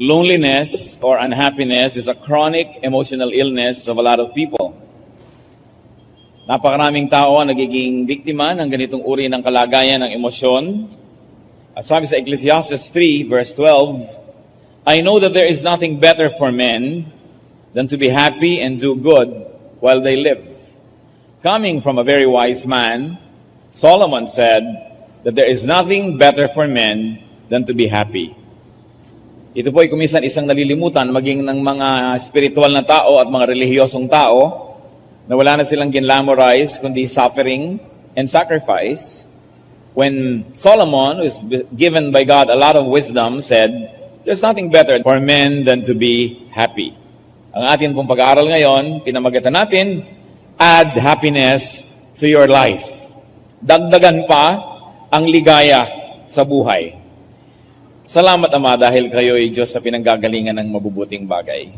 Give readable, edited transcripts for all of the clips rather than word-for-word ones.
Loneliness or unhappiness is a chronic emotional illness of a lot of people. Napakaraming tao ang nagiging biktima ng ganitong uri ng kalagayan ng emosyon. At sabi sa Ecclesiastes 3 verse 12, I know that there is nothing better for men than to be happy and do good while they live. Coming from a very wise man, Solomon said that there is nothing better for men than to be happy. Ito po ay kuminsan isang nalilimutan maging ng mga spiritual na tao at mga relihiyosong tao na wala na silang ginlamorize kundi suffering and sacrifice. When Solomon, who is given by God a lot of wisdom, said, there's nothing better for men than to be happy. Ang atin pong pag-aaral ngayon, pinamagatan natin, add happiness to your life. Dagdagan pa ang ligaya sa buhay. Salamat, Ama, dahil kayo ay Diyos sa pinanggagalingan ng mabubuting bagay.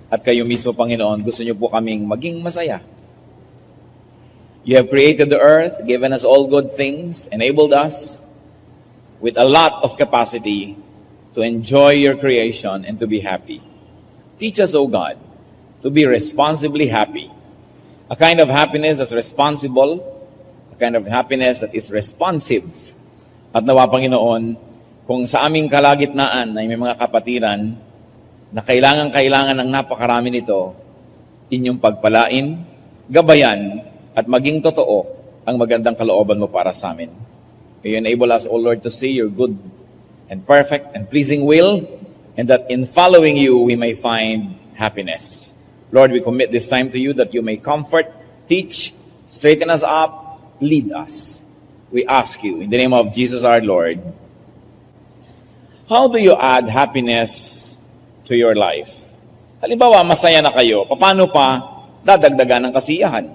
At kayo mismo, Panginoon, gusto niyo po kaming maging masaya. You have created the earth, given us all good things, enabled us with a lot of capacity to enjoy your creation and to be happy. Teach us, O God, to be responsibly happy. A kind of happiness that's responsible, a kind of happiness that is responsive. At nawa, Panginoon, kung sa aming kalagitnaan ay may mga kapatiran na kailangan ng napakarami nito, inyong pagpalain, gabayan, at maging totoo ang magandang kalooban mo para sa amin. May you enable us, O Lord, to see your good and perfect and pleasing will, and that in following you we may find happiness. Lord, we commit this time to you that you may comfort, teach, straighten us up, lead us. We ask you, in the name of Jesus our Lord. How do you add happiness to your life? Halimbawa, masaya na kayo. Paano pa dadagdagan ng kasiyahan?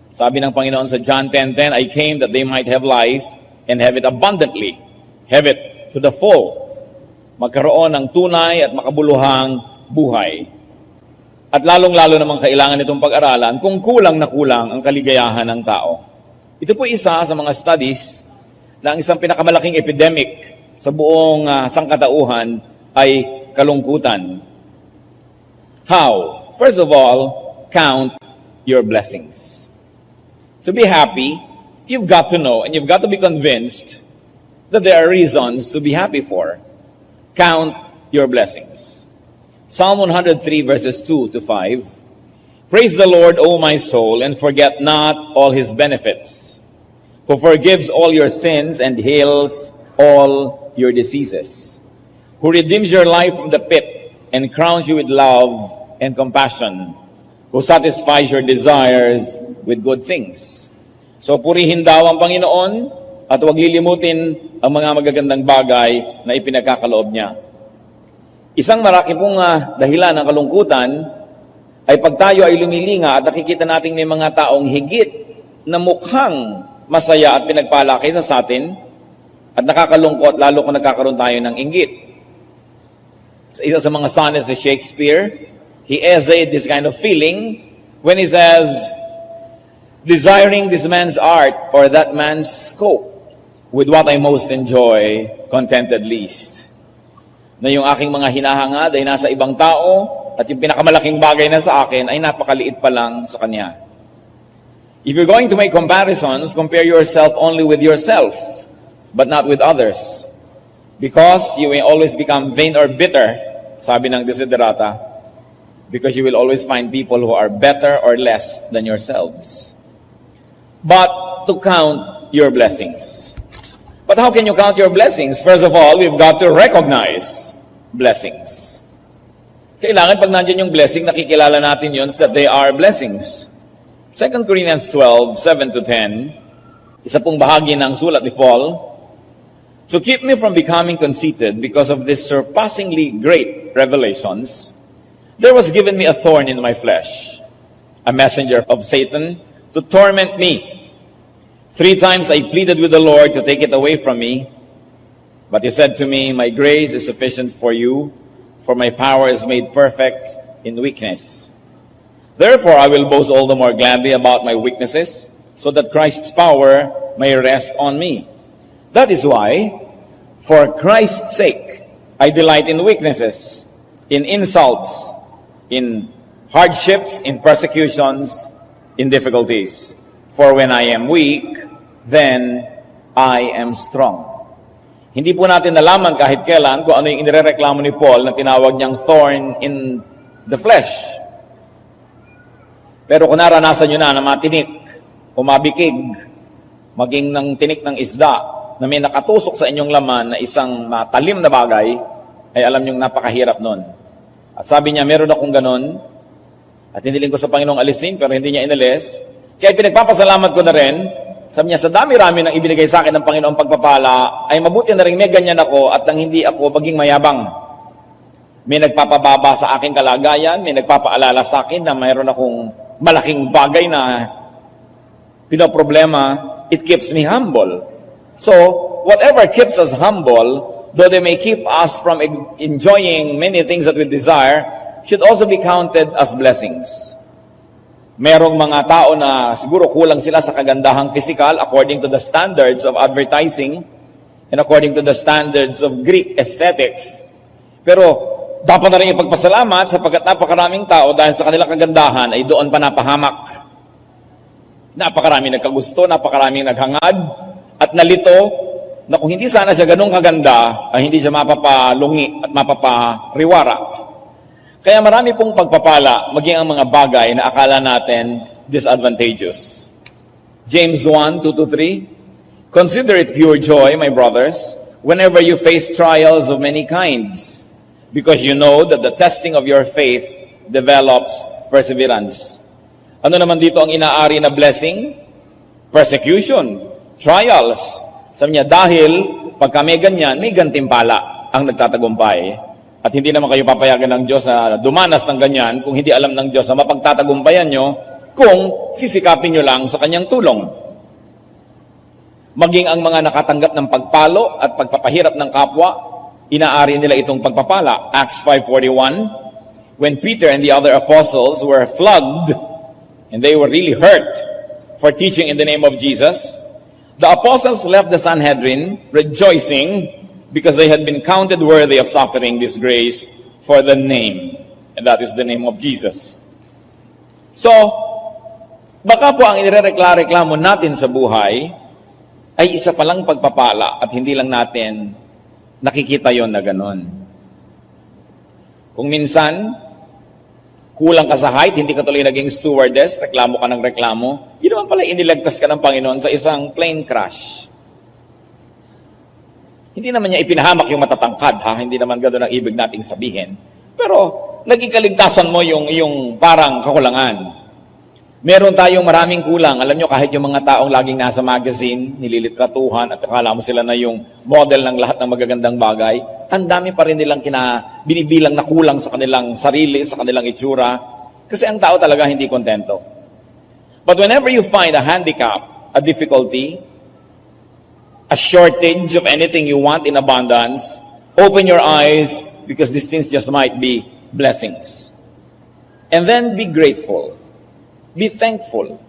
Sabi ng Panginoon sa John 10:10, I came that they might have life and have it abundantly. Have it to the full. Magkaroon ng tunay at makabuluhang buhay. At lalong-lalo namang kailangan itong pag-aralan kung kulang na kulang ang kaligayahan ng tao. Ito po isa sa mga studies na ang isang pinakamalaking epidemic sa buong sangkatauhan ay kalungkutan. How? First of all, count your blessings. To be happy, you've got to know and you've got to be convinced that there are reasons to be happy for. Count your blessings. Psalm 103 verses 2 to 5. Praise the Lord, O my soul, and forget not all his benefits, who forgives all your sins and heals all your diseases, who redeems your life from the pit and crowns you with love and compassion, who satisfies your desires with good things. So purihin daw ang Panginoon at huwag lilimutin ang mga magagandang bagay na ipinagkakaloob niya. Isang maraki pong dahilan ng kalungkutan ay pag tayo ay lumilinga at nakikita nating may mga taong higit na mukhang masaya at pinagpala kaysa sa atin, at nakakalungkot lalo kung nagkakaroon tayo ng inggit. Sa isa sa mga sonnets ni Shakespeare, he essayed this kind of feeling when he says, desiring this man's art or that man's scope, with what I most enjoy, contented least. Na yung aking mga hinahangad ay nasa ibang tao at yung pinakamalaking bagay na sa akin ay napakaliit pa lang sa kanya. If you're going to make comparisons, compare yourself only with yourself, but not with others. Because you may always become vain or bitter, sabi ng Desiderata, because you will always find people who are better or less than yourselves. But to count your blessings. But how can you count your blessings? First of all, we've got to recognize blessings. Kailangan pag nandiyan yung blessing, nakikilala natin yun that they are blessings. 2 Corinthians 12, 7 to 10, isa pong bahagi ng sulat ni Paul, to keep me from becoming conceited because of these surpassingly great revelations, there was given me a thorn in my flesh, a messenger of Satan to torment me. 3 times I pleaded with the Lord to take it away from me, but he said to me, my grace is sufficient for you, for my power is made perfect in weakness. Therefore I will boast all the more gladly about my weaknesses, so that Christ's power may rest on me. That is why, for Christ's sake, I delight in weaknesses, in insults, in hardships, in persecutions, in difficulties. For when I am weak, then I am strong. Hindi po natin nalaman kahit kailan kung ano yung inirereklamo ni Paul na tinawag niyang thorn in the flesh. Pero kung naranasan nyo na matinik o mabikig, maging ng tinik ng isda, na may nakatusok sa inyong laman na isang matalim na bagay, ay alam nyo napakahirap nun. At sabi niya, meron akong ganun, at hiniling ko sa Panginoong alisin, pero hindi niya inalis. Kaya pinagpapasalamat ko na rin, sabi niya, sa dami-rami ng ibinigay sa akin ng Panginoong pagpapala, ay mabuti na rin may ganyan ako at nang hindi ako maging mayabang. May nagpapababa sa aking kalagayan, may nagpapaalala sa akin na mayroon akong malaking bagay na pinoproblema, it keeps me humble. So, whatever keeps us humble, though they may keep us from enjoying many things that we desire, should also be counted as blessings. Merong mga tao na siguro kulang sila sa kagandahang physical according to the standards of advertising and according to the standards of Greek aesthetics. Pero dapat na rin ipagpasalamat sapagkat napakaraming tao dahil sa kanilang kagandahan ay doon pa napahamak. Napakaraming nagkagusto, napakaraming naghangad at nalito na kung hindi sana siya ganun kaganda ay hindi siya mapapalungi at mapapariwara. Kaya marami pong pagpapala, maging ang mga bagay na akala natin disadvantageous. James 1:2-3, consider it pure joy, my brothers, whenever you face trials of many kinds, because you know that the testing of your faith develops perseverance. Ano naman dito ang inaari na blessing? Persecution, trials. Sabi niya, dahil pagka may ganyan, may gantimpala ang nagtatagumpay. At hindi naman kayo papayagan ng Diyos na dumanas ng ganyan kung hindi alam ng Diyos na mapagtatagumpayan nyo kung sisikapin nyo lang sa kanyang tulong. Maging ang mga nakatanggap ng pagpalo at pagpapahirap ng kapwa, inaari nila itong pagpapala. Acts 5:41, when Peter and the other apostles were flogged and they were really hurt for teaching in the name of Jesus, the apostles left the Sanhedrin rejoicing because they had been counted worthy of suffering disgrace for the name. And that is the name of Jesus. So, baka po ang inireklamo natin sa buhay ay isa palang pagpapala at hindi lang natin nakikita yon na ganon. Kung minsan, kulang ka sa height, hindi ka tuloy naging stewardess, reklamo ka ng reklamo, yun naman pala iniligtas ka ng Panginoon sa isang plane crash. Hindi naman niya ipinahamak yung matatangkad, ha? Hindi naman gano'n ang ibig nating sabihin. Pero, naging kaligtasan mo yung parang kakulangan. Meron tayong maraming kulang. Alam nyo, kahit yung mga taong laging nasa magazine, nililitratuhan, at akala mo sila na yung model ng lahat ng magagandang bagay, ang dami pa rin nilang binibilang na kulang sa kanilang sarili, sa kanilang itsura. Kasi ang tao talaga hindi kontento. But whenever you find a handicap, a difficulty, a shortage of anything you want in abundance, open your eyes because these things just might be blessings. And then be grateful. Be thankful.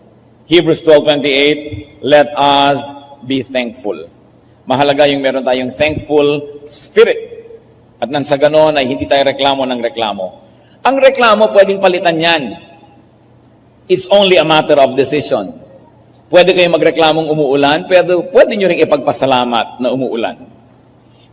Hebrews 12:28, let us be thankful. Mahalaga yung meron tayong thankful spirit. At nang sa ganon ay hindi tayo reklamo ng reklamo. Ang reklamo pwedeng palitan yan. It's only a matter of decision. Pwede kayong magreklamong umuulan, pero pwede nyo rin ipagpasalamat na umuulan.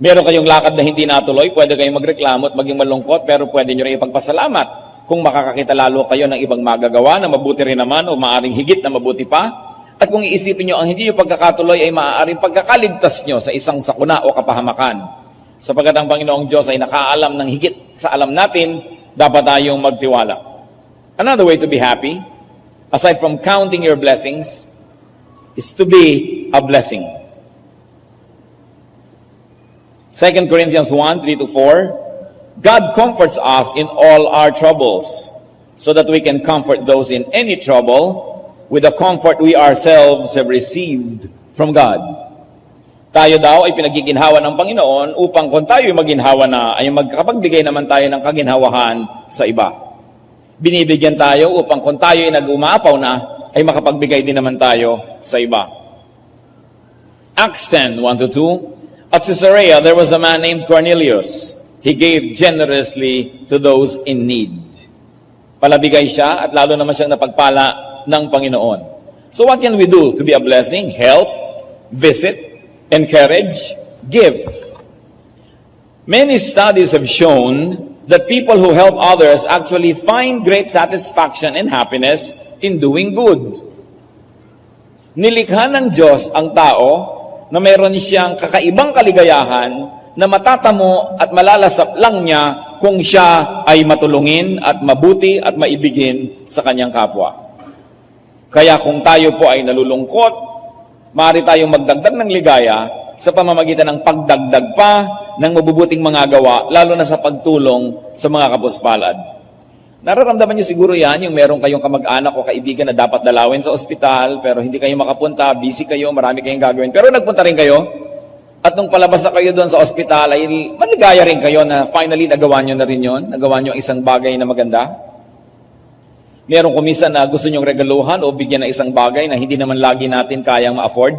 Meron kayong lakad na hindi natuloy, pwede kayong magreklamo at maging malungkot, pero pwede nyo rin ipagpasalamat kung makakakita lalo kayo ng ibang magagawa na mabuti rin naman o maaaring higit na mabuti pa. At kung iisipin nyo ang hindi nyo pagkakatuloy ay maaaring pagkakaligtas nyo sa isang sakuna o kapahamakan. Sapagkat ang Panginoong Diyos ay nakaalam ng higit sa alam natin, dapat tayong magtiwala. Another way to be happy, aside from counting your blessings, is to be a blessing. 2 Corinthians 1:3-4, God comforts us in all our troubles, so that we can comfort those in any trouble with the comfort we ourselves have received from God. Tayo daw ay pinagiginhawa ng Panginoon upang kung tayo ay maginhawa na, ay magkapagbigay naman tayo ng kaginhawahan sa iba. Binibigyan tayo upang kung tayo ay nag-umaapaw na, ay makapagbigay din naman tayo sa iba. Acts 10:1-2, at Caesarea there was a man named Cornelius, He gave generously to those in need. Palabigay siya at lalo naman siyang napagpala ng Panginoon. So what can we do to be a blessing? Help, visit, encourage, give. Many studies have shown that people who help others actually find great satisfaction and happiness in doing good. Nilikha ng Diyos ang tao na mayroon siyang kakaibang kaligayahan na matatamo at malalasap lang niya kung siya ay matulungin at mabuti at maibigin sa kanyang kapwa. Kaya kung tayo po ay nalulungkot, maaari tayong magdagdag ng ligaya sa pamamagitan ng pagdagdag pa ng mabubuting mga gawa, lalo na sa pagtulong sa mga kapuspalad. Nararamdaman niyo siguro yan, yung meron kayong kamag-anak o kaibigan na dapat dalawin sa ospital, pero hindi kayo makapunta, busy kayo, marami kayong gagawin. Pero nagpunta rin kayo, at nung palabas na kayo doon sa ospital, ay maligaya rin kayo na finally nagawa niyo na rin yun, nagawa niyo ang isang bagay na maganda. Meron kumisan na gusto niyong regaluhan o bigyan ng isang bagay na hindi naman lagi natin kayang ma-afford.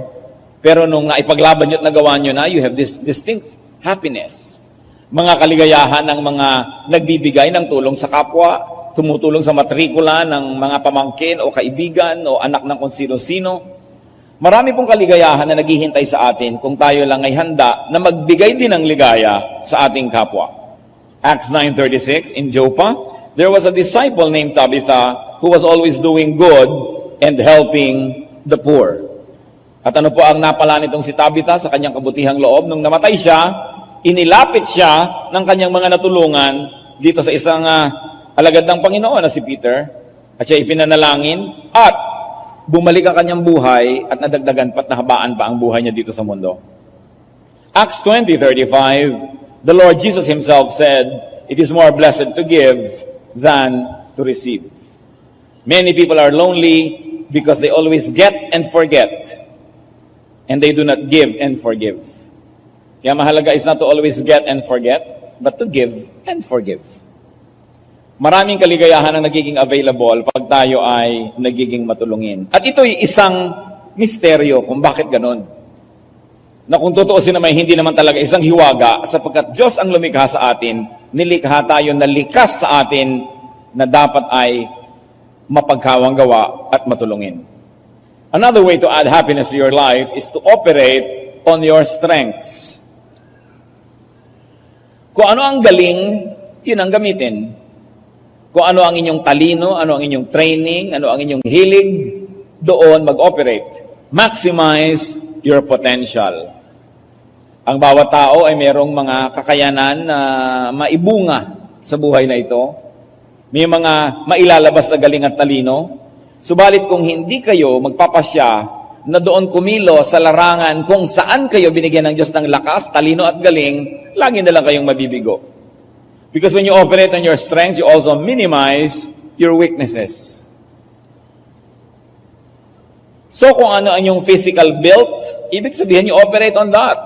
Pero nung naipaglaban niyo at nagawa niyo na, you have this distinct happiness. Mga kaligayahan ng mga nagbibigay ng tulong sa kapwa, tumutulong sa matrikula ng mga pamangkin o kaibigan o anak ng kung sino-sino. Marami pong kaligayahan na naghihintay sa atin kung tayo lang ay handa na magbigay din ng ligaya sa ating kapwa. Acts 9:36, in Joppa, there was a disciple named Tabitha who was always doing good and helping the poor. At ano po ang napala nitong si Tabitha sa kanyang kabutihang loob? Nung namatay siya, inilapit siya ng kanyang mga natulungan dito sa isang alagad ng Panginoon na si Peter, at siya ipinanalangin at bumalik ang kanyang buhay at nadagdagan pa't nahabaan pa ang buhay niya dito sa mundo. Acts 20:35, the Lord Jesus Himself said, "It is more blessed to give than to receive." Many people are lonely because they always get and forget, and they do not give and forgive. Kaya mahalaga is not to always get and forget, but to give and forgive. Maraming kaligayahan ang nagiging available pag tayo ay nagiging matulungin. At ito'y isang misteryo kung bakit ganon. Na kung tutuusin naman, hindi naman talaga isang hiwaga, sapagkat Diyos ang lumikha sa atin, nilikha tayo na likas sa atin na dapat ay mapagkawang gawa at matulungin. Another way to add happiness to your life is to operate on your strengths. Kung ano ang galing, yun ang gamitin. Kung ano ang inyong talino, ano ang inyong training, ano ang inyong hilig, doon mag-operate. Maximize your potential. Ang bawat tao ay merong mga kakayanan na maibunga sa buhay na ito. May mga mailalabas na galing at talino. Subalit kung hindi kayo magpapasya na doon kumilo sa larangan kung saan kayo binigyan ng Diyos ng lakas, talino at galing, lagi na lang kayong mabibigo. Because when you operate on your strengths, you also minimize your weaknesses. So kung ano ang yung physical built, ibig sabihin you operate on that.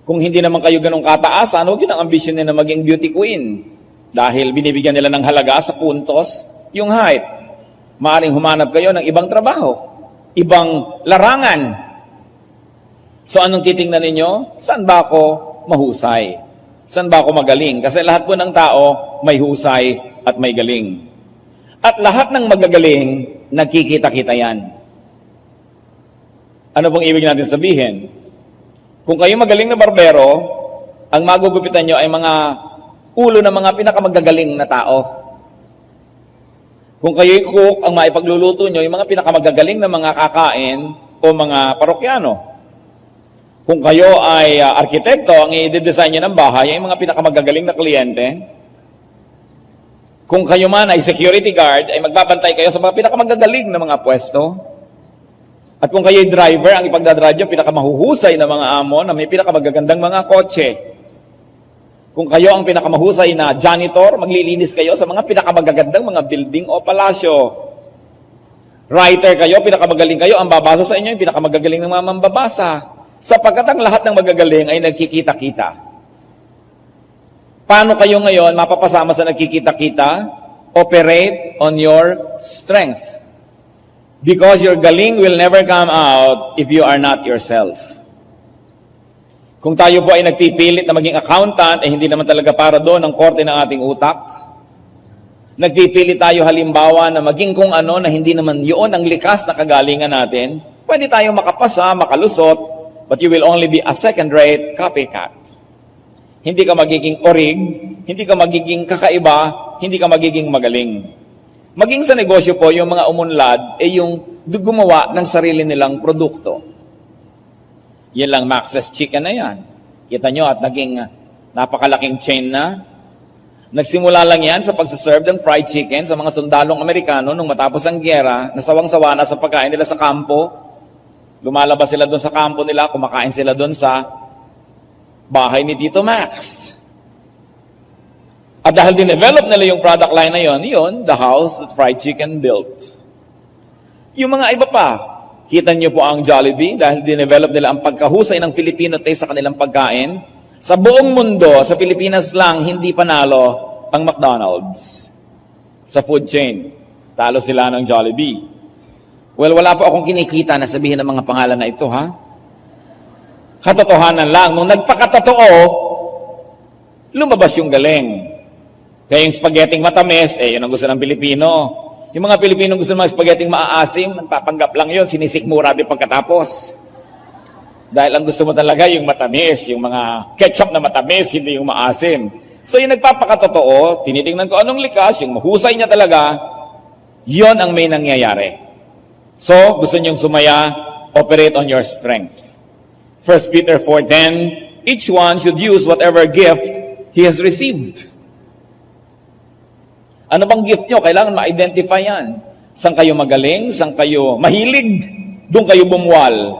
Kung hindi naman kayo ganong kataasan, huwag yun ang ambisyon nila na maging beauty queen. Dahil binibigyan nila ng halaga sa puntos yung height. Maaring humanap kayo ng ibang trabaho, ibang larangan. So anong titingnan ninyo? Saan ba ako mahusay? Saan ba ako magaling? Kasi lahat po ng tao may husay at may galing. At lahat ng magagaling, nagkikita-kita yan. Ano pong ibig natin sabihin? Kung kayo magaling na barbero, ang magugupitan nyo ay mga ulo ng mga pinakamagagaling na tao. Kung kayo'y cook, ang maipagluluto nyo, yung mga pinakamagagaling na mga kakain o mga parokyano. Kung kayo ay arkitekto, ang i-design nyo ng bahay ay mga pinakamagagaling na kliyente. Kung kayo man ay security guard, ay magbabantay kayo sa mga pinakamagagaling na mga pwesto. At kung kayo'y driver, ang ipagdadrive nyo, pinakamahuhusay na mga amo na may pinakamagagandang mga kotse. Kung kayo ang pinakamahusay na janitor, maglilinis kayo sa mga pinakamagagandang mga building o palasyo. Writer kayo, pinakamagaling kayo, ang babasa sa inyo, yung pinakamagagaling ng mga mambabasa. Sapagkat ang lahat ng magagaling ay nagkikita-kita. Paano kayo ngayon mapapasama sa nagkikita-kita? Operate on your strength. Because your galing will never come out if you are not yourself. Kung tayo po ay nagpipilit na maging accountant, hindi naman talaga para doon ang korte ng ating utak. Nagpipilit tayo halimbawa na maging kung ano na hindi naman yun ang likas na kagalingan natin, pwede tayo makapasa, makalusot, but you will only be a second-rate copycat. Hindi ka magiging orig, hindi ka magiging kakaiba, hindi ka magiging magaling. Maging sa negosyo po, yung mga umunlad, yung gumawa ng sarili nilang produkto. Yan lang Max's Chicken na yan. Kita nyo at naging napakalaking chain na. Nagsimula lang yan sa pagsaserve ng fried chicken sa mga sundalong Amerikano nung matapos ang gyera, nasawang-sawa na sa pagkain nila sa kampo. Lumalabas sila doon sa kampo nila, kumakain sila doon sa bahay ni Tito Max. At dahil dinevelop nila yung product line na yun, the house that fried chicken built. Yung mga iba pa, kita niyo po ang Jollibee dahil dinevelop nila ang pagkahusay ng Filipino taste sa kanilang pagkain. Sa buong mundo, sa Pilipinas lang, hindi panalo ang McDonald's sa food chain. Talo sila ng Jollibee. Well, wala po akong kinikita na sabihin ng mga pangalan na ito, ha? Katotohanan lang. Nung nagpakatotoo, lumabas yung galing. Kaya yung spaghetti matamis, yun ang gusto ng Pilipino. Yung mga Pilipino gusto ng mga spaghetti maaasim, nagpapanggap lang yun, sinisikmura din pagkatapos. Dahil ang gusto mo talaga yung matamis, yung mga ketchup na matamis, hindi yung maasim. So yung nagpapakatotoo, tinitingnan ko anong likas, yung mahusay niya talaga, yon ang may nangyayari. So, gusto niyong sumaya, operate on your strength. 1 Peter 4:10, each one should use whatever gift he has received. Ano bang gift nyo? Kailangan ma-identify yan. Saan kayo magaling? Saan kayo mahilig? Doon kayo bumuwal.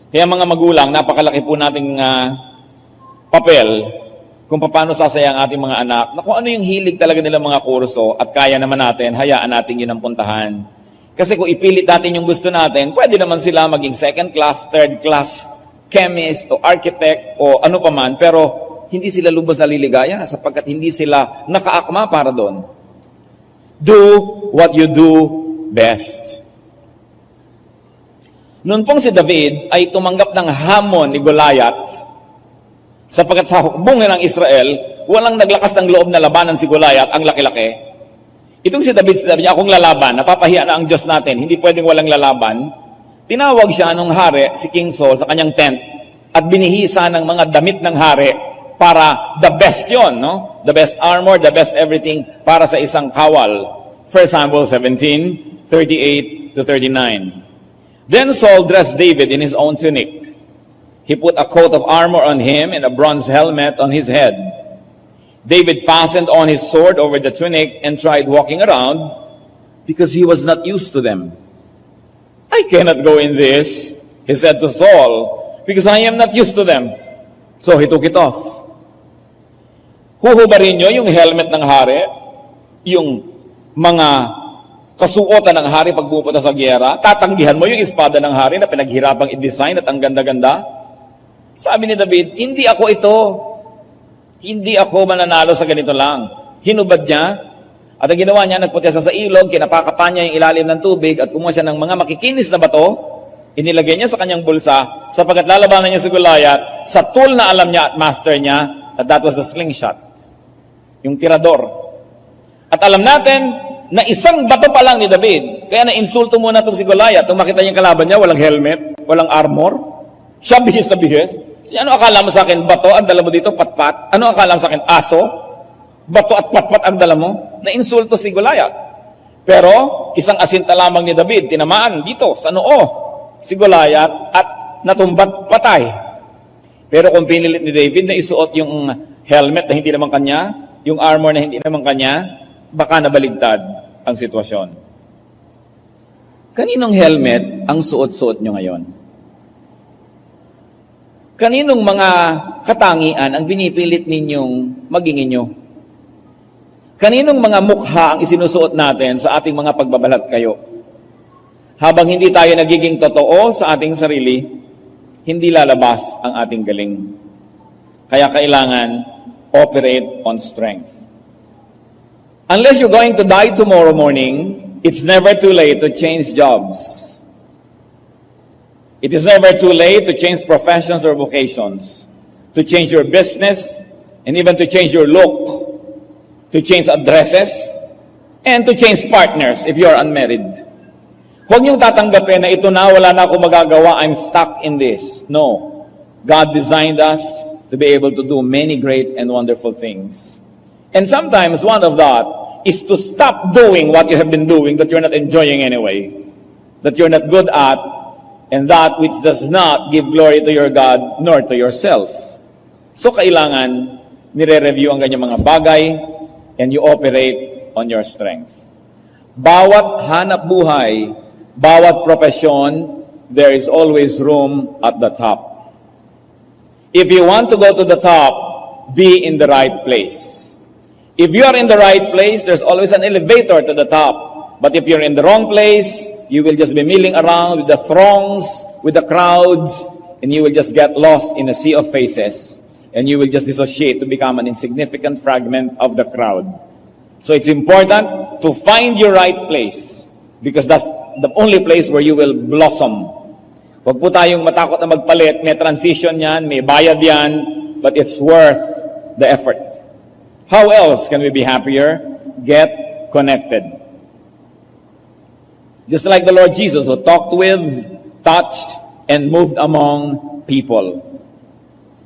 Kaya mga magulang, napakalaki po nating papel kung paano sasaya ang ating mga anak na kung ano yung hilig talaga nilang mga kurso at kaya naman natin, hayaan natin yun ang puntahan. Kasi kung ipilit natin yung gusto natin, pwede naman sila maging second class, third class, chemist o architect o ano pa man, pero hindi sila lubos na liligaya sapagkat hindi sila nakaakma para doon. Do what you do best. Noon pong si David ay tumanggap ng hamon ni Goliath sapagkat sa hukbungin ng Israel, walang naglakas ng loob na labanan si Goliath, ang laki-laki. Itong si David, sinabi niya, akong lalaban, napapahiya na ang Diyos natin, hindi pwedeng walang lalaban. Tinawag siya nung hari, si King Saul, sa kanyang tent at binihisa ng mga damit ng hari para the best yon, no? The best armor, the best everything para sa isang kawal. 1 Samuel 17, 38 to 39. Then Saul dressed David in his own tunic. He put a coat of armor on him and a bronze helmet on his head. David fastened on his sword over the tunic and tried walking around because he was not used to them. I cannot go in this, he said to Saul, because I am not used to them. So he took it off. Huhubarin nyo yung helmet ng hari, yung mga kasuotan ng hari pag pupunta sa gyera, tatanggihan mo yung espada ng hari na pinaghirapang i-design at ang ganda-ganda. Sabi ni David, hindi ako ito. Hindi ako mananalo sa ganito lang. Hinubad niya, at ang ginawa niya, nagpunta siya sa ilog, kinapakapan niya yung ilalim ng tubig at kumuha siya ng mga makikinis na bato, inilagay niya sa kanyang bulsa, sapagkat lalabanan niya si Goliath sa tool na alam niya at master niya, that was the slingshot. Yung tirador. At alam natin, na isang bato pa lang ni David. Kaya na-insulto muna itong si Goliath. Nung makita niya yung kalaban niya, walang helmet, walang armor. Siya bihis na bihis. Ano akala mo sa akin? Bato, ang dala mo dito, patpat. Ano akala mo sa akin? Aso? Bato at patpat ang dala mo? Na-insulto si Goliath. Pero, isang asinta lamang ni David, tinamaan dito, sa noo, si Goliath, at natumbat patay. Pero kung pinilit ni David na isuot yung helmet na hindi naman kanya, yung armor na hindi naman kanya, baka nabaligtad ang sitwasyon. Kaninong helmet ang suot-suot nyo ngayon? Kaninong mga katangian ang binipilit ninyong maging inyo? Kaninong mga mukha ang isinusuot natin sa ating mga pagbabalat kayo? Habang hindi tayo nagiging totoo sa ating sarili, hindi lalabas ang ating galing. Kaya kailangan operate on strength. Unless you're going to die tomorrow morning, it's never too late to change jobs. It is never too late to change professions or vocations. to change your business, and even to change your look, to change addresses, and to change partners if you are unmarried. Huwag niyong tatanggapin na ito na, wala na ako magagawa, I'm stuck in this. No. God designed us to be able to do many great and wonderful things. And sometimes one of that is to stop doing what you have been doing that you're not enjoying anyway, that you're not good at, and that which does not give glory to your God nor to yourself. So kailangan nire-review ang ganyang mga bagay and you operate on your strength. Bawat hanap buhay, bawat profesyon, there is always room at the top. If you want to go to the top, be in the right place. If you are in the right place, there's always an elevator to the top. But if you're in the wrong place, you will just be milling around with the throngs, with the crowds, and you will just get lost in a sea of faces. And you will just dissociate to become an insignificant fragment of the crowd. So it's important to find your right place, because that's the only place where you will blossom. Huwag po tayong matakot na magpalit. May transition yan, may bayad yan, but it's worth the effort. How else can we be happier? Get connected. Just like the Lord Jesus, who talked with, touched, and moved among people.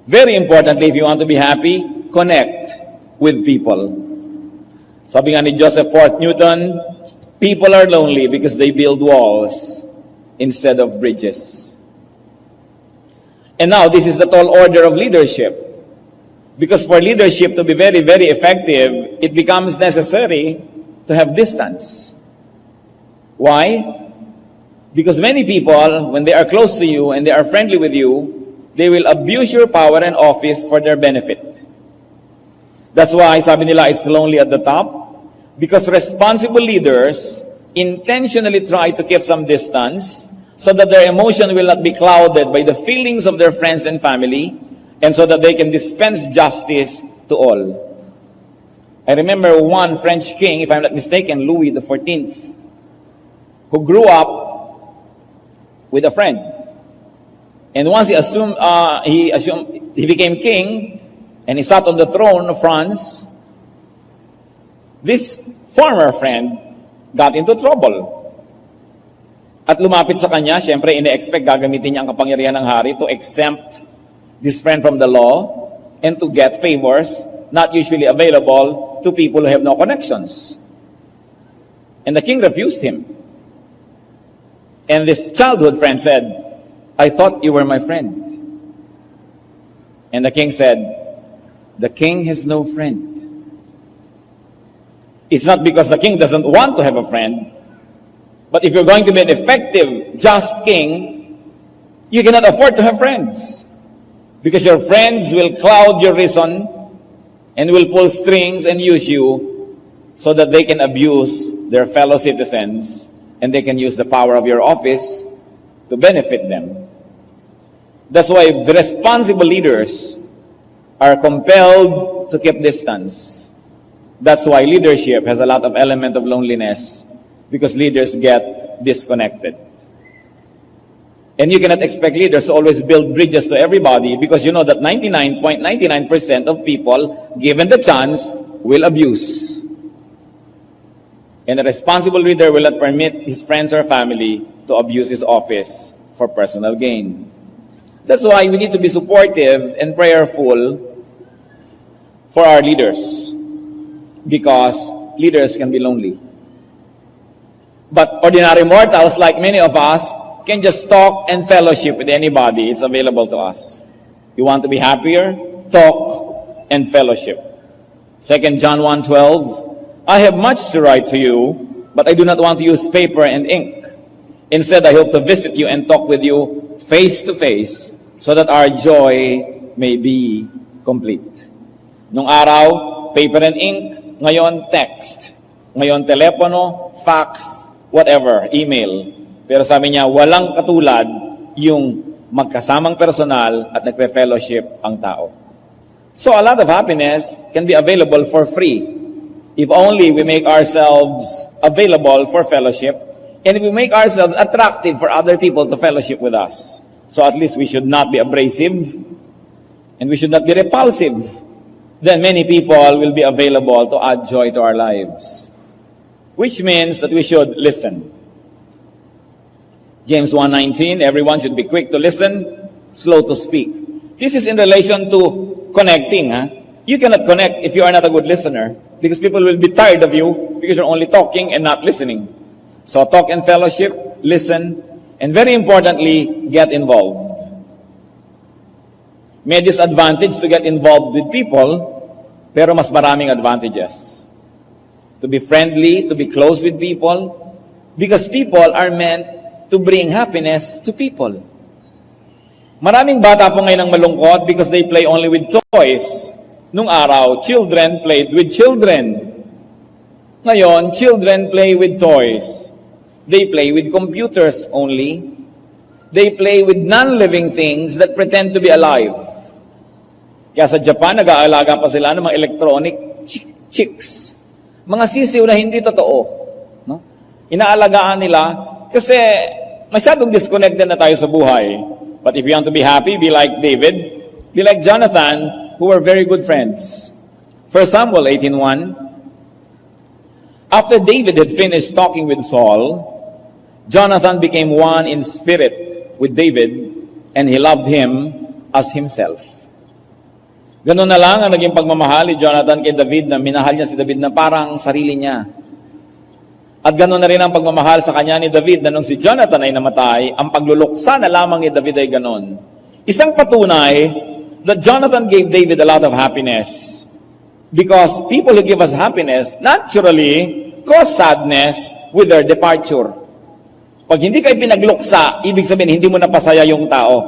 Very importantly, if you want to be happy, connect with people. Sabi nga ni Joseph Fort Newton, people are lonely because they build walls instead of bridges. And now, this is the tall order of leadership. Because for leadership to be very, very effective, it becomes necessary to have distance. Why? Because many people, when they are close to you and they are friendly with you, they will abuse your power and office for their benefit. That's why, sabi nila, it's lonely at the top. Because responsible leaders intentionally try to keep some distance so that their emotion will not be clouded by the feelings of their friends and family, and so that they can dispense justice to all. I remember one French king, if I'm not mistaken, Louis XIV, who grew up with a friend. And once he became king, and he sat on the throne of France, this former friend got into trouble. At lumapit sa kanya, syempre ine-expect gagamitin niya ang kapangyarihan ng hari to exempt this friend from the law and to get favors not usually available to people who have no connections. And the king refused him. And this childhood friend said, I thought you were my friend. And the king said, the king has no friend. It's not because the king doesn't want to have a friend, but if you're going to be an effective, just king, you cannot afford to have friends. Because your friends will cloud your reason and will pull strings and use you so that they can abuse their fellow citizens and they can use the power of your office to benefit them. That's why the responsible leaders are compelled to keep distance. That's why leadership has a lot of element of loneliness, because leaders get disconnected. And you cannot expect leaders to always build bridges to everybody, because you know that 99.99% of people, given the chance, will abuse. And a responsible leader will not permit his friends or family to abuse his office for personal gain. That's why we need to be supportive and prayerful for our leaders, because leaders can be lonely. But ordinary mortals, like many of us, can just talk and fellowship with anybody. It's available to us. You want to be happier? Talk and fellowship. 2 John 1:12, I have much to write to you, but I do not want to use paper and ink. Instead, I hope to visit you and talk with you face to face, so that our joy may be complete. Nung araw, paper and ink. Ngayon, text. Ngayon, telepono, fax, whatever, email. Pero sabi niya, walang katulad yung magkasamang personal at nagpe-fellowship ang tao. So a lot of happiness can be available for free if only we make ourselves available for fellowship, and if we make ourselves attractive for other people to fellowship with us. So at least we should not be abrasive, and we should not be repulsive, then many people will be available to add joy to our lives. Which means that we should listen. James 1:19, everyone should be quick to listen, slow to speak. This is in relation to connecting. You cannot connect if you are not a good listener, because people will be tired of you because you're only talking and not listening. So talk and fellowship, listen, and very importantly, get involved. May disadvantage to get involved with people, pero mas maraming advantages. To be friendly, to be close with people, because people are meant to bring happiness to people. Maraming bata po ngayon ang malungkot because they play only with toys. Nung araw, children played with children. Ngayon, children play with toys. They play with computers only. They play with non-living things that pretend to be alive. Kaya sa Japan, nag-aalaga pa sila ng mga electronic chicks. Mga sisiw na hindi totoo. No? Inaalagaan nila kasi masyadong disconnected na tayo sa buhay. But if you want to be happy, be like David, be like Jonathan, who were very good friends. 1 Samuel 18:1. After David had finished talking with Saul, Jonathan became one in spirit with David, and he loved him as himself. Ganun na lang ang naging pagmamahal ni Jonathan kay David, na minahal niya si David na parang sarili niya. At ganun na rin ang pagmamahal sa kanya ni David, na nung si Jonathan ay namatay, ang pagluluksa na lamang ni David ay ganun. Isang patunay that Jonathan gave David a lot of happiness. Because people who give us happiness naturally cause sadness with their departure. Pag hindi kayo pinagluksa, ibig sabihin hindi mo napasaya yung tao.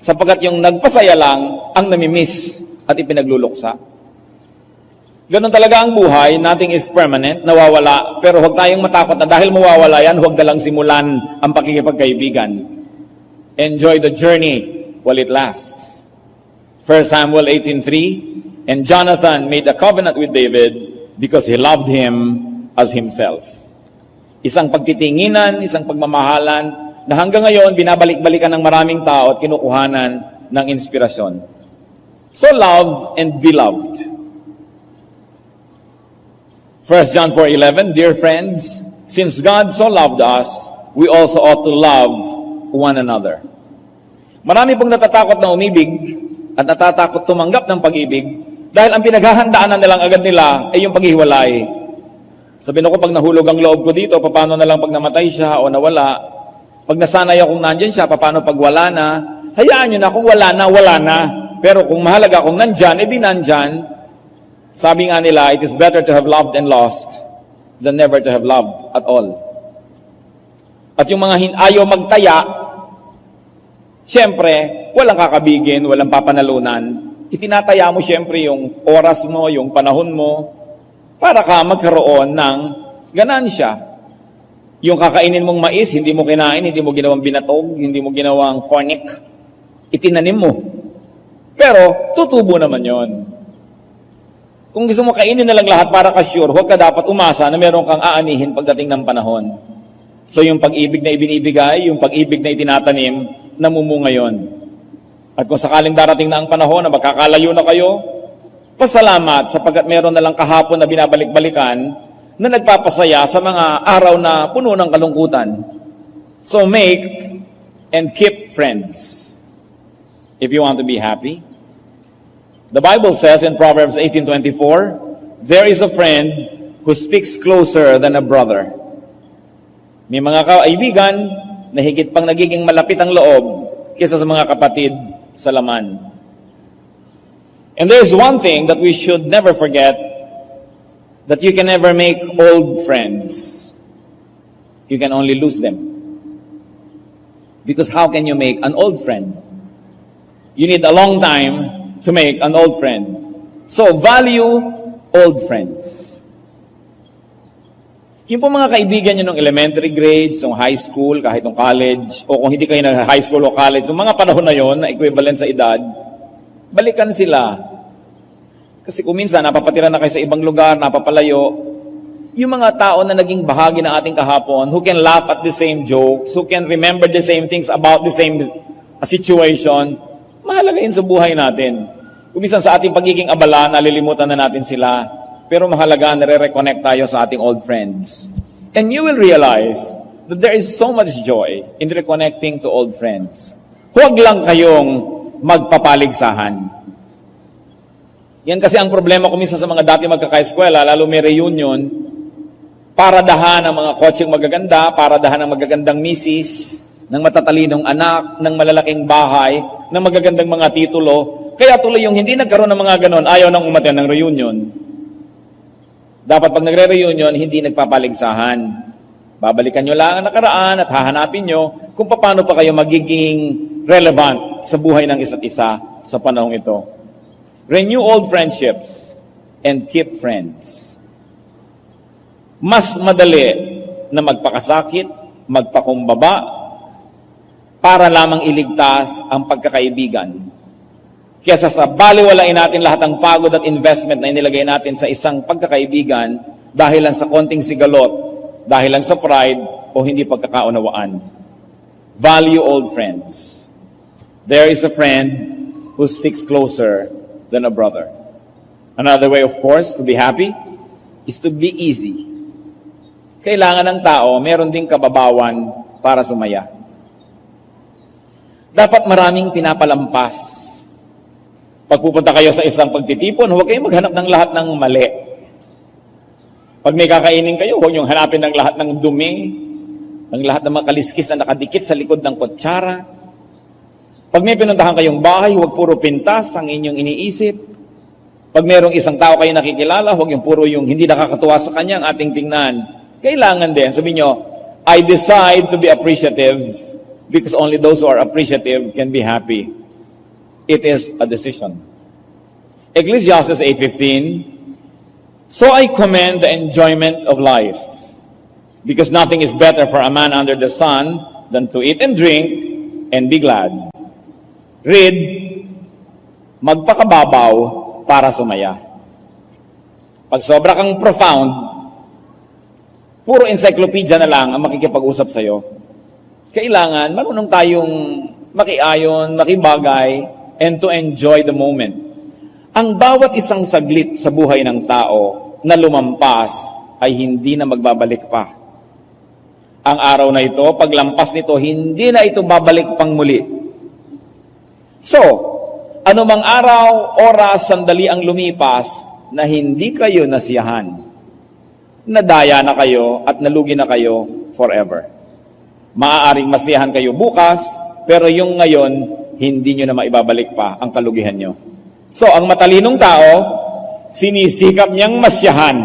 Sapagkat yung nagpasaya lang ang namimiss at ipinagluluksa. Ganon talaga ang buhay, nothing is permanent, nawawala. Pero huwag tayong matakot na dahil mawawala yan, huwag na lang simulan ang pakikipagkaibigan. Enjoy the journey while it lasts. 1 Samuel 18:3, and Jonathan made a covenant with David because he loved him as himself. Isang pagtitinginan, isang pagmamahalan na hanggang ngayon binabalik-balikan ng maraming tao at kinukuhanan ng inspirasyon. So love and be loved. 1 John 4:11, dear friends, since God so loved us, we also ought to love one another. Marami pong natatakot na umibig at natatakot tumanggap ng pag-ibig dahil ang pinaghahandaan na nilang agad nila ay yung paghiwalay. Sabihin ko, pag nahulog ang loob ko dito, paano na lang pag namatay siya o nawala? Pag nasanay akong nandyan siya, paano pag wala na? Hayaan nyo na, kung wala na, wala na. Pero kung mahalaga kung nandyan, edi nandyan. Sabi nga nila, it is better to have loved and lost than never to have loved at all. At yung mga ayaw magtaya, siyempre, walang kakabigin, walang papanalunan. Itinataya mo siyempre yung oras mo, yung panahon mo, para ka magkaroon ng ganansya. Yung kakainin mong mais, hindi mo kinain, hindi mo ginawang binatog, hindi mo ginawang cornic, itinanim mo. Pero, tutubo naman yon. Kung gusto mo kainin na lang lahat para ka sure, huwag ka dapat umasa na meron kang aanihin pagdating ng panahon. So yung pag-ibig na ibinibigay, yung pag-ibig na itinatanim, namumunga yon. At kung sakaling darating na ang panahon na magkakalayo na kayo, pasalamat sapagkat meron na lang kahapon na binabalik-balikan na nagpapasaya sa mga araw na puno ng kalungkutan. So make and keep friends if you want to be happy. The Bible says in Proverbs 18:24, there is a friend who sticks closer than a brother. May mga kaibigan na higit pang nagiging malapit ang loob kaysa sa mga kapatid sa laman. And there is one thing that we should never forget, that you can never make old friends. You can only lose them. Because how can you make an old friend? You need a long time to make an old friend. So, value old friends. Yung po mga kaibigan nyo ng elementary grades, ng high school, kahit ng college, o kung hindi kayo na high school o college, yung mga panahon na yon na equivalent sa edad, balikan sila. Kasi kung minsan, napapatira na kayo sa ibang lugar, napapalayo, yung mga tao na naging bahagi ng ating kahapon, who can laugh at the same jokes, who can remember the same things about the same situation, mahalaga yun sa buhay natin. Kumisan sa ating pagiging abala, nalilimutan na natin sila. Pero mahalaga, nare-reconnect tayo sa ating old friends. And you will realize that there is so much joy in reconnecting to old friends. Huwag lang kayong magpapaligsahan. Yan kasi ang problema kuminsan sa mga dati magkakaeskwela, lalo may reunion, paradahan ng mga kotseng magaganda, paradahan ng magagandang misis, ng matatalinong anak, ng malalaking bahay, ng magagandang mga titulo. Kaya tuloy yung hindi nagkaroon ng mga ganon, ayaw nang umaten ng reunion. Dapat pag nagre-reunion, hindi nagpapaligsahan. Babalikan nyo lang ang nakaraan at hahanapin nyo kung paano pa kayo magiging relevant sa buhay ng isa't isa sa panahong ito. Renew old friendships and keep friends. Mas madali na magpakasakit, magpakumbaba, para lamang iligtas ang pagkakaibigan. Kesa sa baliwalain natin lahat ng pagod at investment na inilagay natin sa isang pagkakaibigan dahil lang sa konting sigalot, dahil lang sa pride o hindi pagkakaunawaan. Value old friends. There is a friend who sticks closer than a brother. Another way, of course, to be happy is to be easy. Kailangan ng tao, meron ding kababawan para sumaya. Dapat maraming pinapalampas. Pag pupunta kayo sa isang pagtitipon, huwag kayong maghanap ng lahat ng mali. Pag may kakainin kayo, huwag niyong hanapin ng lahat ng dumi, ng lahat ng mga kaliskis na nakadikit sa likod ng kutsara. Pag may pinuntahan kayong bahay, huwag puro pintas ang inyong iniisip. Pag mayroong isang tao kayo nakikilala, huwag yung puro yung hindi nakakatuwa sa kanya ang ating tingnan. Kailangan din, sabihin nyo, I decide to be appreciative because only those who are appreciative can be happy. It is a decision. Ecclesiastes 8:15, so I commend the enjoyment of life, because nothing is better for a man under the sun than to eat and drink and be glad. Read, magpakababaw para sumaya. Pag sobra kang profound, puro encyclopedia na lang ang makikipag-usap sa'yo. Kailangan, marunong tayong makiayon, makibagay, and to enjoy the moment. Ang bawat isang saglit sa buhay ng tao na lumampas ay hindi na magbabalik pa. Ang araw na ito, paglampas nito, hindi na ito babalik pang muli. So, anumang araw, oras, sandali ang lumipas na hindi kayo nasiyahan, nadaya na kayo at nalugi na kayo forever. Maaaring masiyahan kayo bukas, pero yung ngayon, hindi nyo na maibabalik pa ang kalugihan nyo. So, ang matalinong tao, sinisikap niyang masyahan.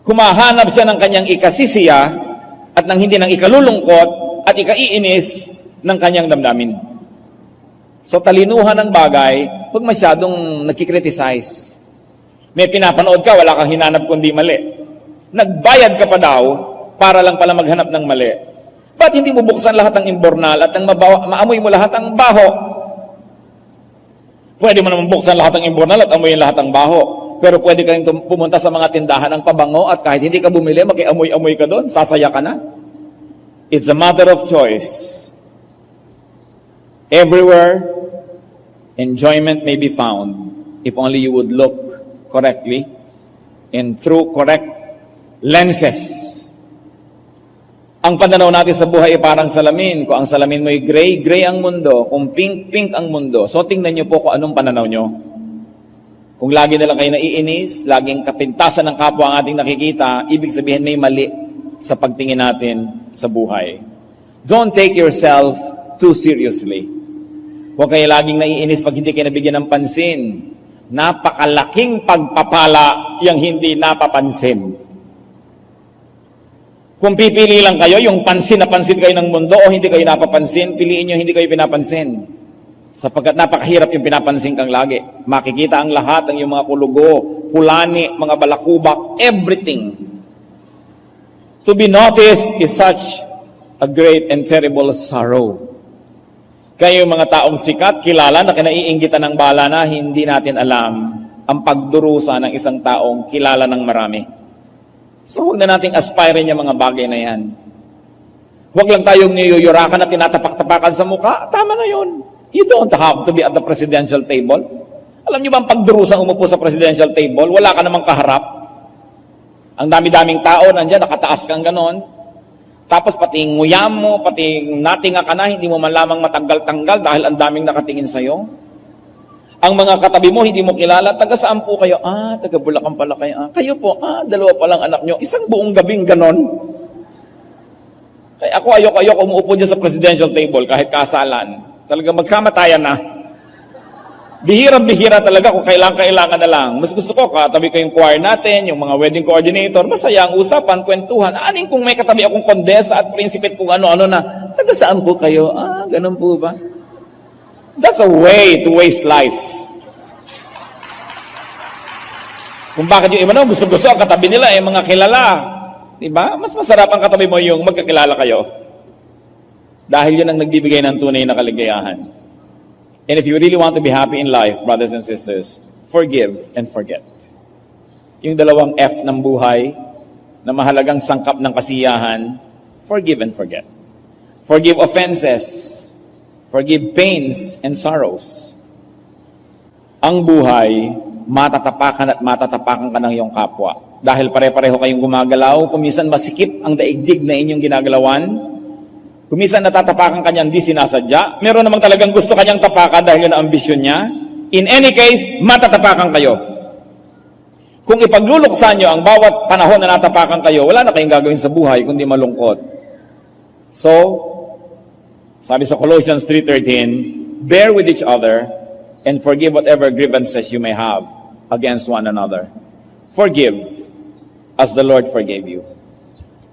Humahanap siya ng kanyang ikasisiya at ng hindi ng ikalulungkot at ikaiinis ng kanyang damdamin. So, talinuhan ng bagay, huwag masyadong nagkikriticize. May pinapanood ka, wala kang hinanap kundi mali. Nagbayad ka pa daw para lang pala maghanap ng mali. Ba't hindi mo buksan lahat ng imbornal at nang maamoy mo lahat ng baho? Pwede mo naman buksan lahat ng imbornal at amoyin lahat ng baho. Pero pwede ka rin pumunta sa mga tindahan ng pabango at kahit hindi ka bumili, makiamoy-amoy ka doon, sasaya ka na. It's a matter of choice. Everywhere, enjoyment may be found if only you would look correctly and through correct lenses. Ang pananaw natin sa buhay ay parang salamin. Kung ang salamin mo ay gray, gray ang mundo. Kung pink, pink ang mundo. So tingnan nyo po kung anong pananaw nyo. Kung lagi na lang kayo naiinis, laging kapintasan ng kapwa ang ating nakikita, ibig sabihin may mali sa pagtingin natin sa buhay. Don't take yourself too seriously. Huwag kayo laging naiinis pag hindi kayo nabigyan ng pansin. Napakalaking pagpapala yung hindi napapansin. Kung pipili lang kayo, yung pansin na pansin kayo ng mundo o hindi kayo napapansin, piliin nyo hindi kayo pinapansin. Sapagkat napakahirap yung pinapansin kang lagi. Makikita ang lahat ng yung mga kulugo, kulani, mga balakubak, everything. To be noticed is such a great and terrible sorrow. Kayo mga taong sikat, kilala na kinaiinggitan ng bala na hindi natin alam ang pagdurusa ng isang taong kilala ng marami. So huwag na nating aspirin yung mga bagay na yan. Huwag lang tayong niyuyurakan at tinatapak-tapakan sa mukha. Tama na yun. You don't have to be at the presidential table. Alam niyo ba ang pagdurusang umupo sa presidential table, wala ka namang kaharap? Ang dami-daming tao nandiyan, nakataas kang ganon. Tapos pati yung nguyam mo, pati yung natinga ka na, hindi mo man lamang matanggal-tanggal dahil ang daming nakatingin sa'yo. Ang mga katabi mo, hindi mo kilala, taga saan po kayo? Taga Bulacan pala kayo. Kayo po, dalawa palang anak nyo. Isang buong gabing ganon. Kaya ako ayoko umuupo dyan sa presidential table kahit kasalan. Talaga magkamatayan na. Bihirang-bihira talaga kung kailangan na lang. Mas gusto ko, katabi ko yung choir natin, yung mga wedding coordinator, masaya ang usapan, kwentuhan. Aning kung may katabi akong kondesa at prinsipit kung ano-ano na, taga saan po kayo? Ganun po ba? That's a way to waste life. Kung bakit yung iba na, gusto-gusto ang katabi nila, mga kilala. Diba? Mas masarap ang katabi mo yung magkakilala kayo. Dahil yun ang nagbibigay ng tunay na kaligayahan. And if you really want to be happy in life, brothers and sisters, forgive and forget. Yung dalawang F ng buhay na mahalagang sangkap ng kasiyahan, forgive and forget. Forgive offenses. Forgive pains and sorrows. Ang buhay, matatapakan at matatapakan ka ng iyong kapwa. Dahil pare-pareho kayong gumagalaw, kuminsan masikip ang daigdig na inyong ginagalawan, kuminsan natatapakan kanyang di sinasadya. Meron namang talagang gusto kanyang tapakan dahil yun ang ambisyon niya. In any case, matatapakan kayo. Kung ipagluluksan nyo ang bawat panahon na natapakan kayo, wala na kayong gagawin sa buhay kundi malungkot. So, sabi sa Colossians 3:13, bear with each other and forgive whatever grievances you may have against one another. Forgive as the Lord forgave you.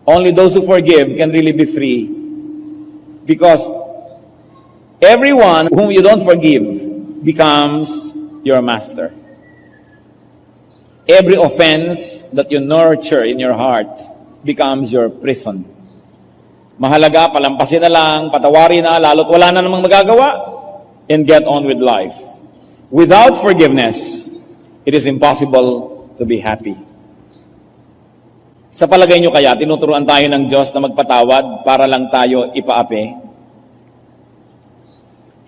Only those who forgive can really be free. Because everyone whom you don't forgive becomes your master. Every offense that you nurture in your heart becomes your prison. Mahalaga, palampasin na lang, patawarin na, lalo't wala na namang magagawa, and get on with life. Without forgiveness, it is impossible to be happy. Sa palagay nyo kaya, tinuturuan tayo ng Diyos na magpatawad para lang tayo ipaapi?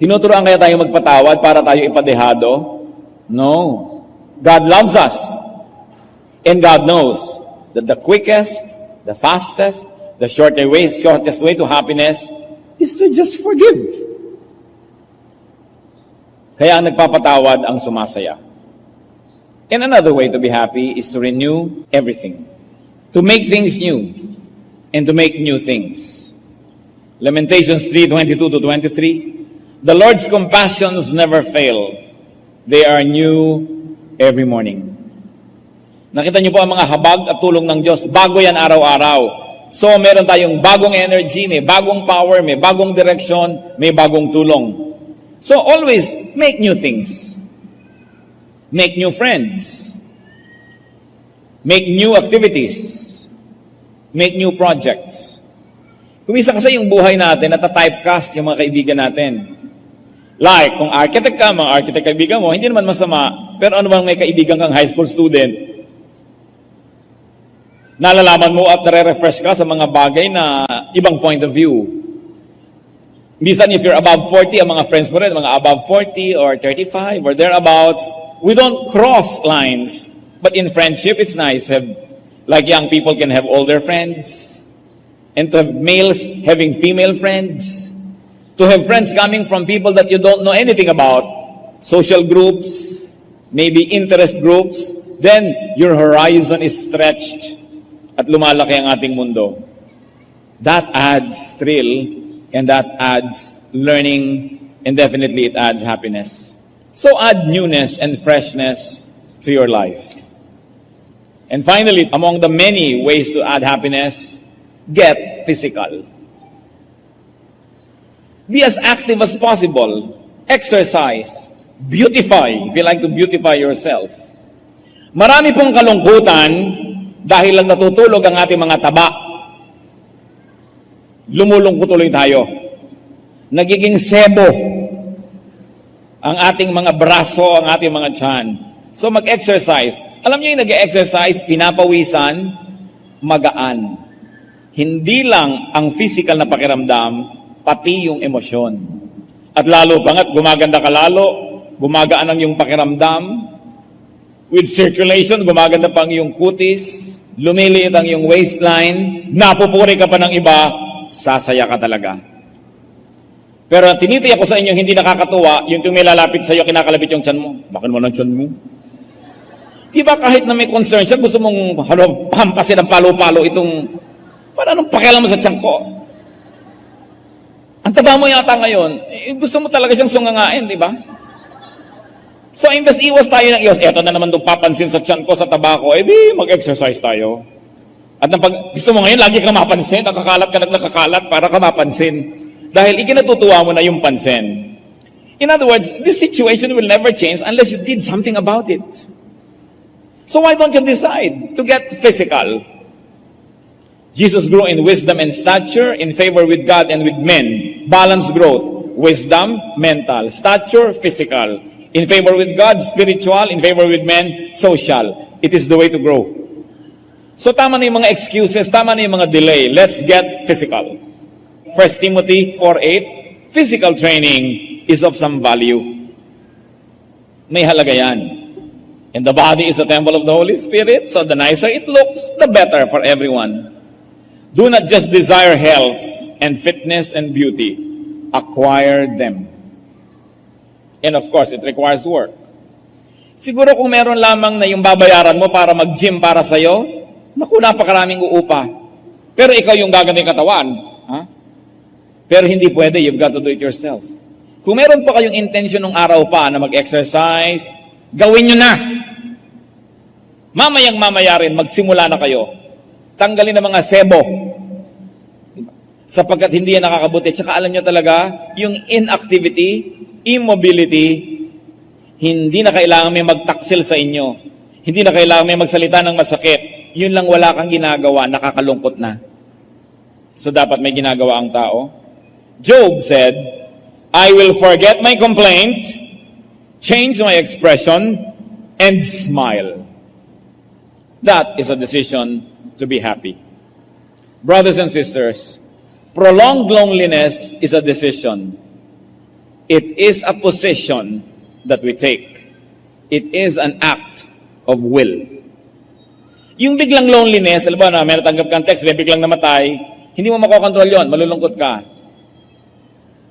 Tinuturuan kaya tayo magpatawad para tayo ipadehado? No. God loves us. And God knows that the quickest, the fastest, the shortest way to happiness is to just forgive. Kaya ang nagpapatawad ang sumasaya. And another way to be happy is to renew everything. To make things new and to make new things. Lamentations 3:22-23. The Lord's compassions never fail. They are new every morning. Nakita niyo po ang mga habag at tulong ng Diyos. Bago yan araw-araw. So meron tayong bagong energy, may bagong power, may bagong direction, may bagong tulong. So always make new things. Make new friends. Make new activities. Make new projects. Kumisa kasi yung buhay natin, nata-typecast yung mga kaibigan natin. Like, kung architect ka, mga architect kaibigan mo, hindi naman masama. Pero ano bang may kaibigan kang high school student? Nalalaman mo at nare-refresh ka sa mga bagay na ibang point of view. Minsan, if you're above 40, ang mga friends mo rin, mga above 40 or 35 or thereabouts, we don't cross lines. But in friendship, it's nice to have, like young people can have older friends, and to have males having female friends, to have friends coming from people that you don't know anything about, social groups, maybe interest groups, then your horizon is stretched at lumalaki ang ating mundo. That adds thrill, and that adds learning, and definitely it adds happiness. So add newness and freshness to your life. And finally, among the many ways to add happiness, get physical. Be as active as possible. Exercise. Beautify, if you like to beautify yourself. Marami pong kalungkutan dahil lang natutulog ang ating mga taba. Lumulungkot tuloy tayo. Nagiging sebo ang ating mga braso, ang ating mga tiyan. So mag-exercise. Alam niyo yung nag-exercise, pinapawisan, magaan. Hindi lang ang physical na pakiramdam, pati yung emosyon. At lalo pangat, gumaganda ka lalo, gumagaan ang iyong pakiramdam. With circulation, gumaganda pa ang iyong kutis. Lumiliit ang iyong waistline. Napupuri ka pa ng iba. Sasaya ka talaga. Pero tinitiyak ko sa inyo, hindi nakakatuwa, yung tumilalapit sa iyo, kinakalabit yung tiyan mo. Bakit naman ang tiyan mo? Diba kahit na may concern siya, gusto mong pampasin ang palo-palo itong, para anong pakialam mo sa tiyan ko? Ang taba mo yata ngayon, gusto mo talaga siyang sungangain, di ba? So, imbes iwas tayo ng iwas, eto na naman itong papansin sa tiyan ko, sa taba ko, di mag-exercise tayo. At gusto mo ngayon, lagi kang mapansin, nakakalat ka nakakalat para ka mapansin. Dahil ikinatutuwa mo na yung pansin. In other words, this situation will never change unless you did something about it. So why don't you decide to get physical? Jesus grew in wisdom and stature, in favor with God and with men. Balanced growth. Wisdom, mental. Stature, physical. In favor with God, spiritual. In favor with men, social. It is the way to grow. So tama na yung mga excuses, tama na yung mga delay. Let's get physical. 1 Timothy 4:8, physical training is of some value. May halaga yan. And the body is a temple of the Holy Spirit, so the nicer it looks, the better for everyone. Do not just desire health and fitness and beauty. Acquire them. And of course, it requires work. Siguro kung meron lamang na yung babayaran mo para mag-gym para sa'yo, naku, napakaraming uupa. Pero ikaw yung gaganda yung katawan. Ha? Pero hindi pwede, you've got to do it yourself. Kung meron pa kayong intention ng araw pa na mag-exercise, gawin nyo na. Mamayang-mamaya rin, magsimula na kayo. Tanggalin ang mga sebo. Sapagkat hindi yan nakakabuti. Tsaka alam nyo talaga, yung inactivity, immobility, hindi na kailangan may magtaksil sa inyo. Hindi na kailangan may magsalita ng masakit. Yun lang wala kang ginagawa, nakakalungkot na. So dapat may ginagawa ang tao. Job said, I will forget my complaint, change my expression, and smile. That is a decision to be happy. Brothers and sisters, prolonged loneliness is a decision. It is a position that we take. It is an act of will. Yung biglang loneliness, alam ba na may natanggap kang text, may biglang namatay, hindi mo makokontrol yon, malulungkot ka.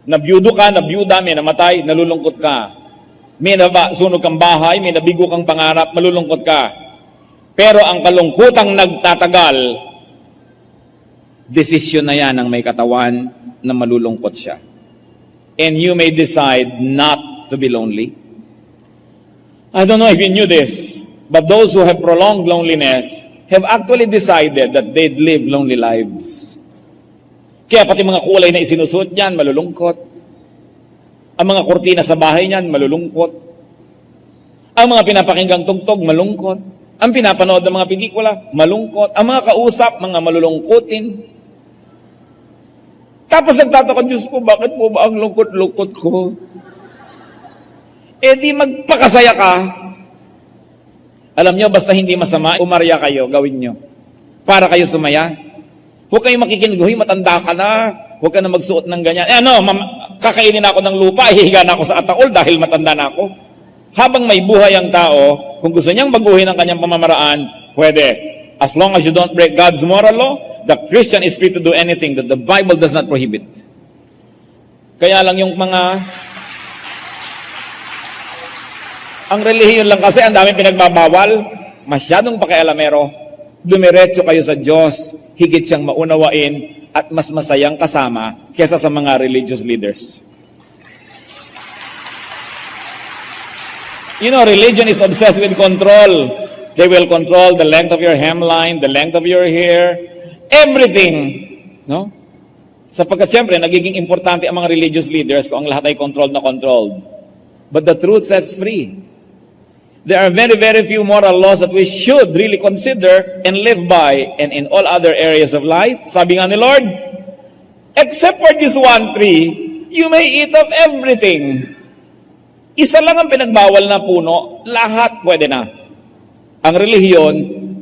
Nabyudo ka, nabyuda, may namatay, nalulungkot ka. May sunog kang bahay, may nabigo kang pangarap, malulungkot ka. Pero ang kalungkutang nagtatagal, desisyon na yan ng may katawan na malulungkot siya. And you may decide not to be lonely. I don't know if you knew this, but those who have prolonged loneliness have actually decided that they'd live lonely lives. Kaya pati mga kulay na isinusuot niyan, malulungkot. Ang mga kurtina sa bahay niyan, malulungkot. Ang mga pinapakinggang tugtog, malungkot. Ang pinapanood ng mga pelikula, malungkot. Ang mga kausap, mga malulungkutin. Tapos nagtataka, Diyos ko, bakit po ba ang lungkot-lungkot ko? Di magpakasaya ka. Alam nyo, basta hindi masama, umarya kayo, gawin nyo. Para kayo sumaya. Huwag kayong makikinig, matanda ka na. Huwag ka na magsuot ng ganyan. Kakainin ako ng lupa, hihiga na ako sa ataol dahil matanda na ako. Habang may buhay ang tao, kung gusto niyang baguhin ang kanyang pamamaraan, pwede. As long as you don't break God's moral law, the Christian is free to do anything that the Bible does not prohibit. Kaya lang yung ang relihiyon lang kasi, ang daming pinagbabawal, masyadong pakialamero. Dumiretso kayo sa Diyos, higit siyang maunawain at mas masayang kasama kesa sa mga religious leaders. You know, religion is obsessed with control. They will control the length of your hemline, the length of your hair, everything. No? Sapagkat siyempre, nagiging importante ang mga religious leaders kung ang lahat ay controlled na controlled. But the truth sets free. There are very, very few moral laws that we should really consider and live by. And in all other areas of life, sabi nga ni Lord, except for this one tree, you may eat of everything. Isa lang ang pinagbawal na puno, lahat pwede na. Ang relihiyon,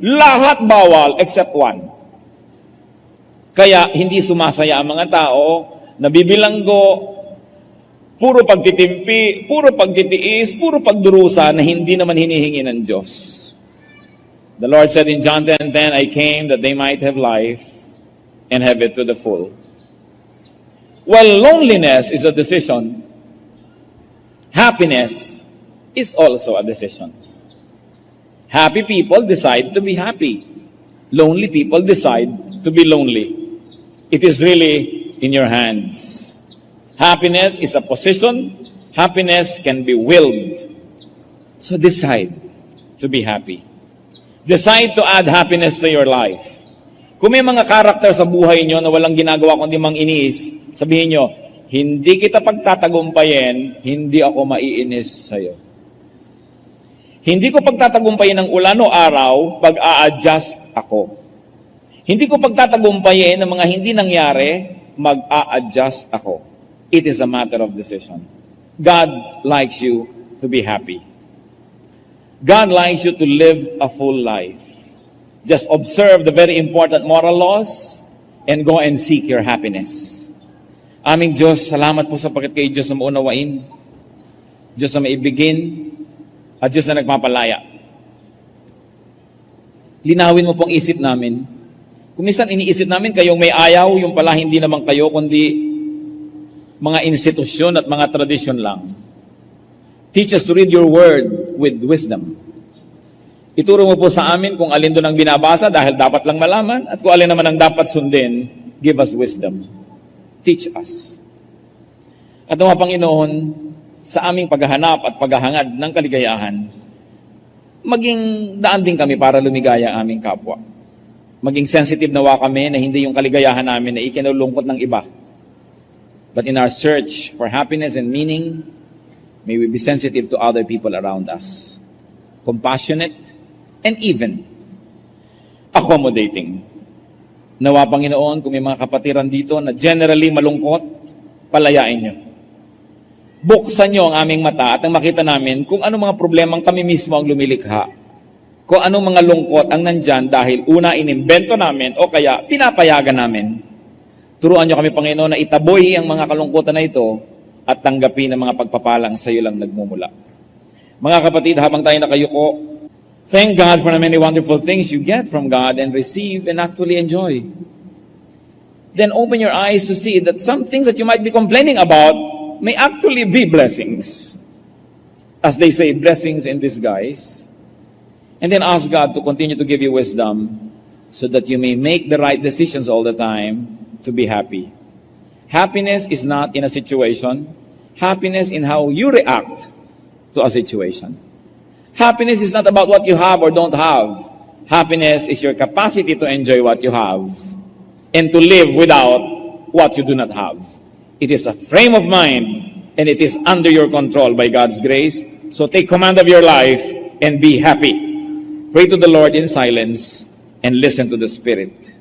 lahat bawal except one. Kaya hindi sumasaya ang mga tao, nabibilanggo, Puro pagtitimpi, puro pagtitiis, puro pagdurusa na hindi naman hinihingi ng Diyos. The Lord said in John 10:10, I came that they might have life and have it to the full. While loneliness is a decision, happiness is also a decision. Happy people decide to be happy. Lonely people decide to be lonely. It is really in your hands. Happiness is a position. Happiness can be willed. So decide to be happy. Decide to add happiness to your life. Kung may mga karakter sa buhay nyo na walang ginagawa kundi mang inis, sabihin nyo, hindi kita pagtatagumpayin, hindi ako maiinis sa'yo. Hindi ko pagtatagumpayin ng ulan o araw, pag-a-adjust ako. Hindi ko pagtatagumpayin ng mga hindi nangyari, mag-a-adjust ako. It is a matter of decision. God likes you to be happy. God likes you to live a full life. Just observe the very important moral laws and go and seek your happiness. Aming Diyos, salamat po sapagkat kayo Diyos na maunawain, Diyos na maibigin, at Diyos na nagpapalaya. Linawin mo pong isip namin. Kung minsan iniisip namin kayong may ayaw, yung pala hindi naman kayo, kundi mga institusyon at mga tradisyon lang. Teach us to read your word with wisdom. Ituro mo po sa amin kung alin doon ang binabasa dahil dapat lang malaman at kung alin naman ang dapat sundin, give us wisdom. Teach us. At mga Panginoon, sa aming paghahanap at paghahangad ng kaligayahan, maging daan din kami para lumigaya ang aming kapwa. Maging sensitive nawa kami na hindi yung kaligayahan namin na ikinulungkot ng iba. But in our search for happiness and meaning, may we be sensitive to other people around us. Compassionate and even accommodating. Nawa Panginoon, kung may mga kapatiran dito na generally malungkot, palayain nyo. Buksan nyo ang aming mata at ang makita namin kung ano mga problemang kami mismo ang lumilikha. Kung anong mga lungkot ang nandyan dahil una inimbento namin o kaya pinapayagan namin. Turuan nyo kami, Panginoon, na itaboy ang mga kalungkutan na ito at tanggapin ang mga pagpapalang sa iyo lang nagmumula. Mga kapatid, habang tayo nakayuko, thank God for the many wonderful things you get from God and receive and actually enjoy. Then open your eyes to see that some things that you might be complaining about may actually be blessings. As they say, blessings in disguise. And then ask God to continue to give you wisdom so that you may make the right decisions all the time to be happy. Happiness is not in a situation. Happiness in how you react to a situation. Happiness is not about what you have or don't have. Happiness is your capacity to enjoy what you have and to live without what you do not have. It is a frame of mind and it is under your control by God's grace. So take command of your life and be happy. Pray to the Lord in silence and listen to the Spirit.